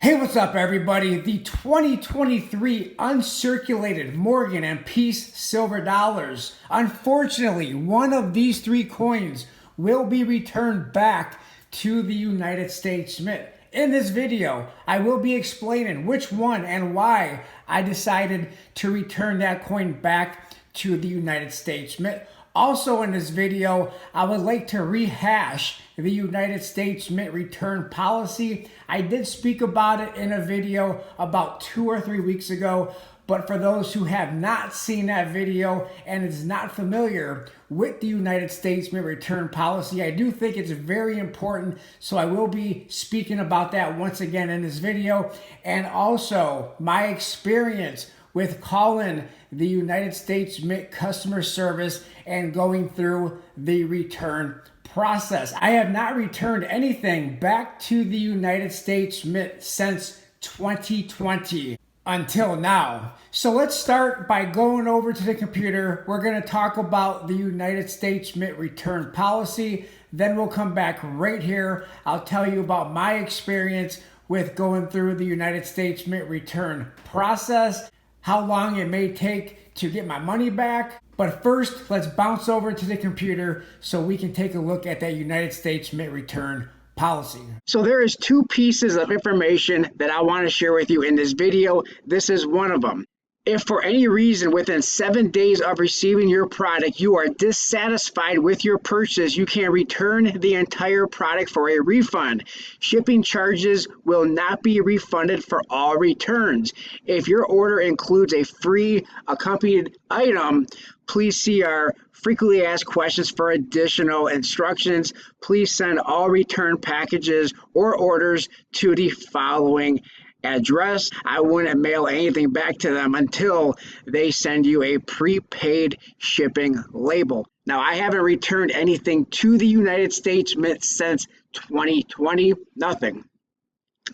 Hey, what's up, everybody? The 2023 uncirculated Morgan and Peace silver dollars. Unfortunately, one of these three coins will be returned back to the United States Mint. In this video, I will be explaining which one and why I decided to return that coin back to the United States Mint. Also in this video, I would like to rehash the United States Mint return policy. I did speak about it in a video about 2 or 3 weeks ago, but for those who have not seen that video and is not familiar with the United States Mint return policy, I do think it's very important, so I will be speaking about that once again in this video, and also my experience with calling the United States Mint customer service and going through the return process. I have not returned anything back to the United States Mint since 2020 until now. So let's start by going over to the computer. We're going to talk about the United States Mint return policy. Then we'll come back right here. I'll tell you about my experience with going through the United States Mint return process, how long it may take to get my money back. But first, let's bounce over to the computer so we can take a look at that United States Mint return policy. So there is two pieces of information that I want to share with you in this video. This is one of them. If for any reason within 7 days of receiving your product you are dissatisfied with your purchase, you can return the entire product for a refund. Shipping charges will not be refunded for all returns. If your order includes a free accompanied item, please see our frequently asked questions for additional instructions. Please send all return packages or orders to the following address. I wouldn't mail anything back to them until they send you a prepaid shipping label. Now, I haven't returned anything to the United States Mint since 2020, nothing.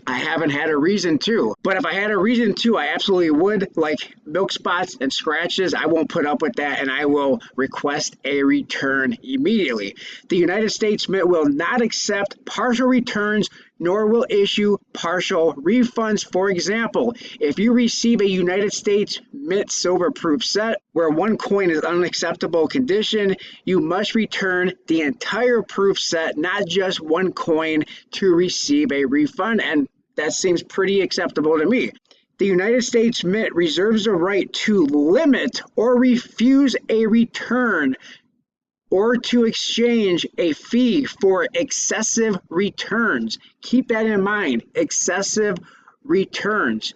I haven't had a reason to, but if I had a reason to, I absolutely would. Like milk spots and scratches, I won't put up with that, and I will request a return immediately. The United States Mint will not accept partial returns, nor will issue partial refunds. For example, if you receive a United States Mint silver proof set where one coin is unacceptable condition, you must return the entire proof set, not just one coin, to receive a refund, and that seems pretty acceptable to me. The United States Mint reserves the right to limit or refuse a return or to exchange a fee for excessive returns. Keep that in mind, excessive returns.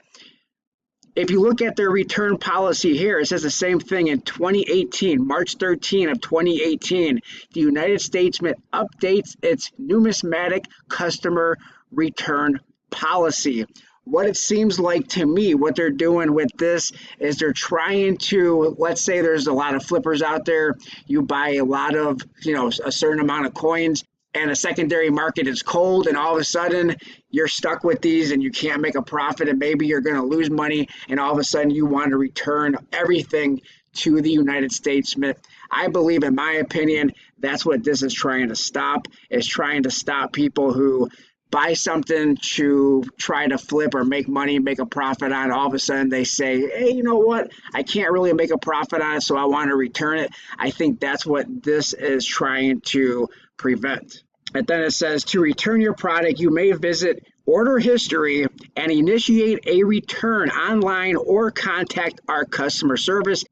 If you look at their return policy here, it says the same thing in 2018, March 13 of 2018. The United States Mint updates its numismatic customer return policy. What it seems like to me, what they're doing with this is they're trying to, let's say there's a lot of flippers out there, you buy a lot of, a certain amount of coins, and a secondary market is cold, and all of a sudden you're stuck with these and you can't make a profit, and maybe you're going to lose money, and all of a sudden you want to return everything to the United States Mint. I believe, in my opinion, that's what this is trying to stop. It's trying to stop people who buy something to try to flip or make money, make a profit on. All of a sudden they say, hey, you know what? I can't really make a profit on it, so I want to return it. I think that's what this is trying to prevent. And then it says, to return your product, you may visit order history and initiate a return online or contact our customer service.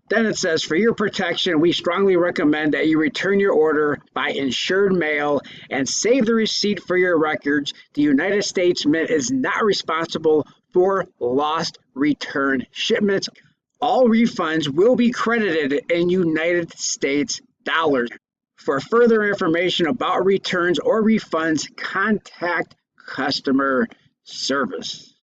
Then it says, for your protection, we strongly recommend that you return your order by insured mail and save the receipt for your records. The United States Mint is not responsible for lost return shipments. All refunds will be credited in United States dollars. For further information about returns or refunds, contact customer service.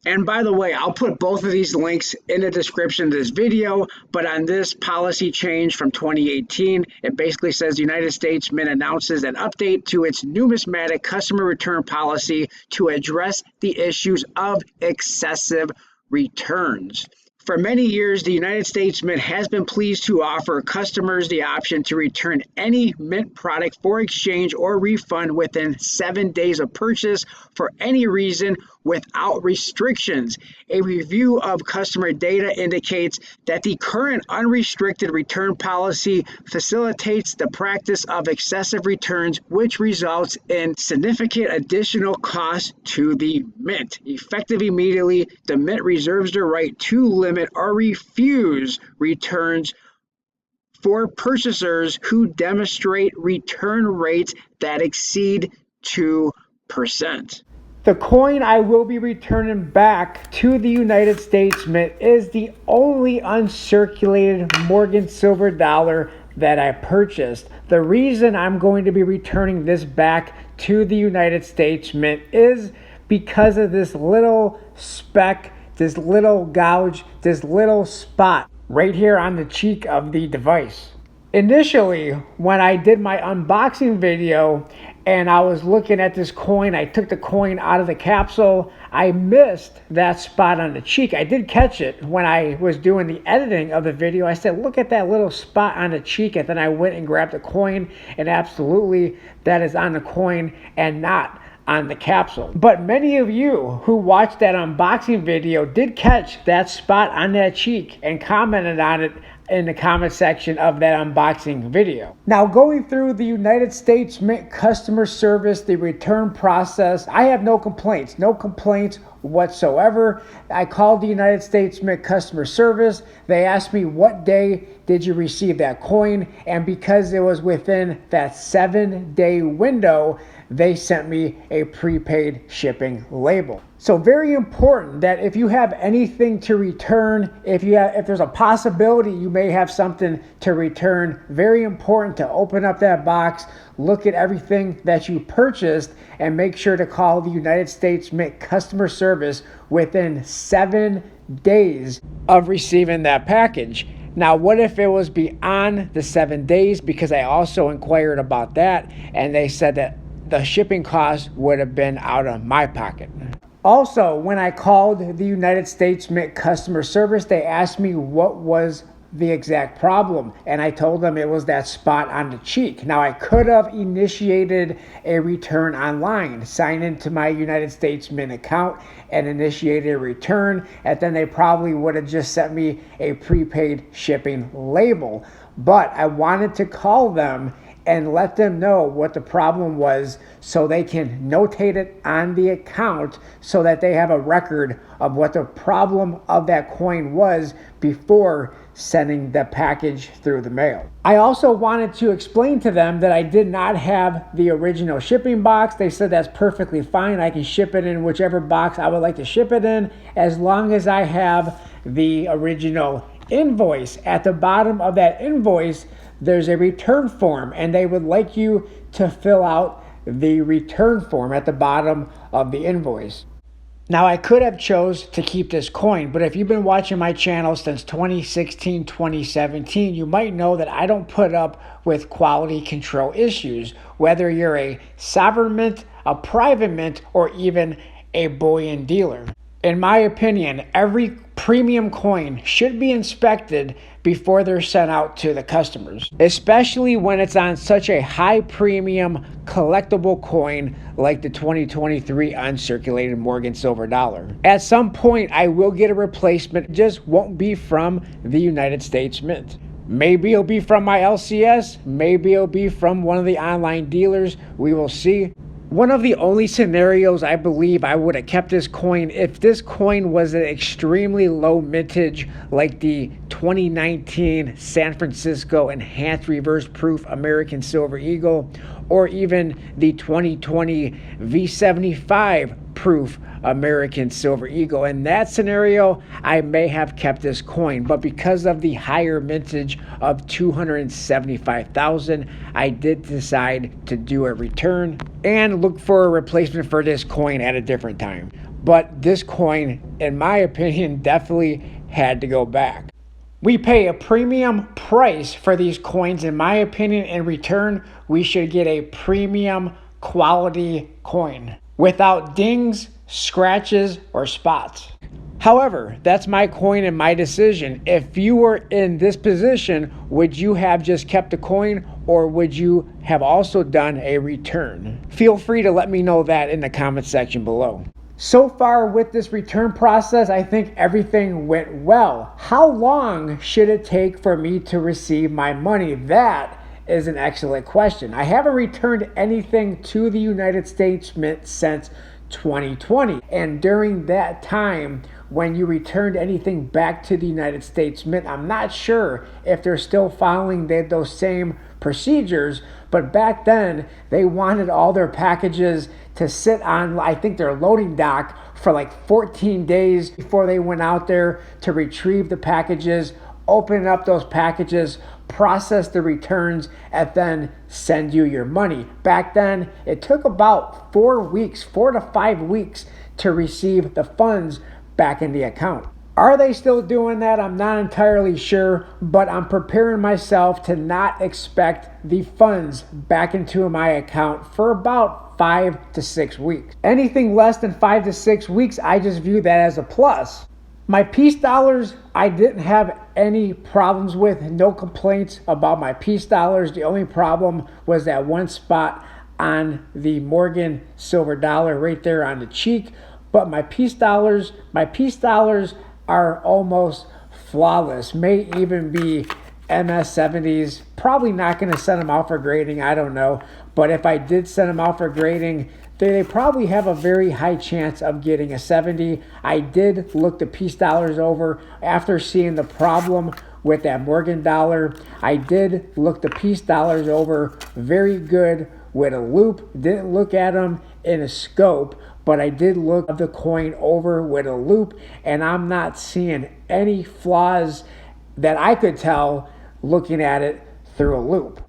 And by the way, I'll put both of these links in the description of this video, but on this policy change from 2018, it basically says the United States Mint announces an update to its numismatic customer return policy to address the issues of excessive returns. For many years, the United States Mint has been pleased to offer customers the option to return any Mint product for exchange or refund within 7 days of purchase for any reason without restrictions. A review of customer data indicates that the current unrestricted return policy facilitates the practice of excessive returns, which results in significant additional costs to the Mint. Effective immediately, the Mint reserves the right to limit or refuse returns for purchasers who demonstrate return rates that exceed 2%. The coin I will be returning back to the United States Mint is the only uncirculated Morgan silver dollar that I purchased. The reason I'm going to be returning this back to the United States Mint is because of this little speck, this little gouge, this little spot right here on the cheek of the device. Initially, when I did my unboxing video and I was looking at this coin, I took the coin out of the capsule, I missed that spot on the cheek. I did catch it when I was doing the editing of the video. I said, look at that little spot on the cheek, and then I went and grabbed the coin, and absolutely that is on the coin and not on the capsule. But many of you who watched that unboxing video did catch that spot on that cheek and commented on it in the comment section of that unboxing video. Now, going through the United States Mint customer service, the return process, I have no complaints whatsoever. I called the United States Mint customer service. They asked me, what day did you receive that coin? And because it was within that 7-day window, they sent me a prepaid shipping label. So very important that if you have anything to return, if there's a possibility you may have something to return, very important to open up that box, look at everything that you purchased, and make sure to call the United States Mint customer service within 7 days of receiving that package. Now, what if it was beyond the 7 days? Because I also inquired about that, and they said that the shipping cost would have been out of my pocket. Also, when I called the United States Mint customer service, they asked me what was the exact problem, and I told them it was that spot on the cheek. Now, I could have initiated a return online, signed into my United States Mint account and initiated a return, and then they probably would have just sent me a prepaid shipping label. But I wanted to call them and let them know what the problem was so they can notate it on the account so that they have a record of what the problem of that coin was before sending the package through the mail. I also wanted to explain to them that I did not have the original shipping box. They said that's perfectly fine. I can ship it in whichever box I would like to ship it in, as long as I have the original invoice. At the bottom of that invoice, there's a return form, and they would like you to fill out the return form at the bottom of the invoice. Now, I could have chose to keep this coin, but if you've been watching my channel since 2016, 2017, you might know that I don't put up with quality control issues, whether you're a sovereign mint, a private mint, or even a bullion dealer. In my opinion, every premium coin should be inspected before they're sent out to the customers, especially when it's on such a high premium collectible coin like the 2023 uncirculated Morgan silver dollar. At some point, I will get a replacement. It just won't be from the United States Mint. Maybe it'll be from my LCS, maybe it'll be from one of the online dealers. We will see. One of the only scenarios I believe I would have kept this coin if this coin was an extremely low mintage like the 2019 San Francisco Enhanced Reverse Proof American Silver Eagle, or even the 2020 V75 Proof American Silver Eagle. In that scenario, I may have kept this coin, but because of the higher mintage of 275,000, I did decide to do a return and look for a replacement for this coin at a different time. But this coin, in my opinion, definitely had to go back. We pay a premium price for these coins. In my opinion, in return, we should get a premium quality coin without dings, scratches, or spots. However, that's my coin and my decision. If you were in this position, would you have just kept the coin, or would you have also done a return? Feel free to let me know that in the comment section below. So far with this return process, I think everything went well. How long should it take for me to receive my money? That is an excellent question. I haven't returned anything to the United States Mint since 2020. And during that time, when you returned anything back to the United States Mint, I'm not sure if they're still following those same procedures, but back then they wanted all their packages to sit on, I think, their loading dock for like 14 days before they went out there to retrieve the packages, open up those packages, process the returns, and then send you your money. Back then, it took about 4 weeks, 4 to 5 weeks to receive the funds back in the account. Are they still doing that? I'm not entirely sure, but I'm preparing myself to not expect the funds back into my account for about 5 to 6 weeks. Anything less than 5 to 6 weeks, I just view that as a plus. My peace dollars, I didn't have any problems with, no complaints about my peace dollars. The only problem was that one spot on the Morgan silver dollar right there on the cheek. But my peace dollars are almost flawless. May even be MS70s. Probably not going to send them out for grading, I don't know. But if I did send them out for grading, they probably have a very high chance of getting a 70. I did look the peace dollars over after seeing the problem with that Morgan dollar. I did look the peace dollars over very good with a loop. Didn't look at them in a scope, but I did look the coin over with a loop, and I'm not seeing any flaws that I could tell looking at it through a loop.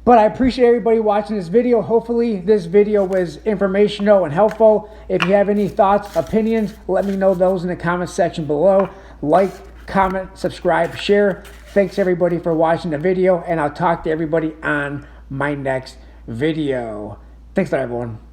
But I appreciate everybody watching this video. Hopefully this video was informational and helpful. If you have any thoughts, opinions, let me know those in the comment section below. Like, comment, subscribe, share. Thanks everybody for watching the video, and I'll talk to everybody on my next video. Thanks a lot, everyone.